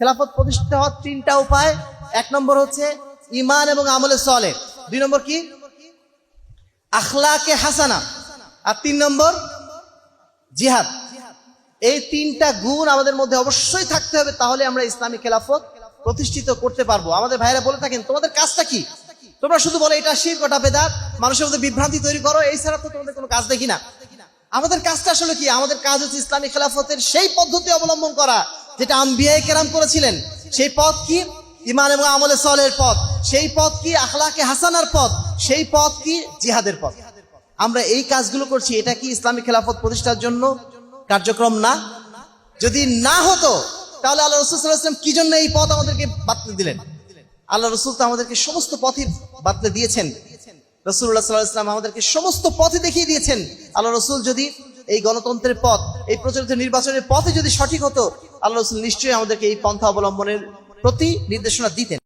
খেলাফত প্রতিষ্ঠিত হওয়ার তিনটা উপায়। এক নম্বর হচ্ছে ঈমান এবং আমলে সালেহ, দুই নম্বর কি আখলাকে হাসানা, আর তিন নম্বর জিহাদ। এই তিনটা গুণ আমাদের মধ্যে অবশ্যই থাকতে হবে, তাহলে আমরা ইসলামী খেলাফত প্রতিষ্ঠিত করতে পারবো। আমাদের ভাইরা বলে থাকেন তোমাদের কাজটা কি, তোমরা শুধু বলে এটা শিরক ওটা বেদাত, মানুষের মধ্যে বিভ্রান্তি তৈরি করো, এই ছাড়া তো তোমাদের কোনো কাজ দেখি না। আমাদের কাজটা আসলে কি? আমাদের কাজ হচ্ছে ইসলামী খেলাফতের সেই পদ্ধতি অবলম্বন করা যেটা আম্বিয়ায়ে কেরাম করেছিলেন। সেই পথ কি? ঈমান এবং আমলে সালেহের পথ। সেই পথ কি? আখলাকে হাসানার পথ। সেই পথ কি? জিহাদের পথ। আমরা এই কাজগুলো করছি, এটা কি ইসলামী খেলাফত প্রতিষ্ঠার জন্য কার্যক্রম না? যদি না হতো তাহলে আল্লাহ রাসূল সাল্লাল্লাহু আলাইহি ওয়াসাল্লাম কি জন্য এই পথ আমাদেরকে বাতলে দিলেন? আল্লাহ রাসূল তো আমাদেরকে সমস্ত পথই বাতলে দিয়েছেন। রাসূলুল্লাহ সাল্লাল্লাহু আলাইহি ওয়াসাল্লাম আমাদেরকে সমস্ত পথই দেখিয়ে দিয়েছেন। আল্লাহ রাসূল যদি এই গণতন্ত্রের পথ, এই প্রচলিত নির্বাচনের পথে যদি সঠিক হতো, আল্লাহ রাসূল নিশ্চয়ই আমাদেরকে এই পন্থা অবলম্বনের প্রতি নির্দেশনা দিতেন।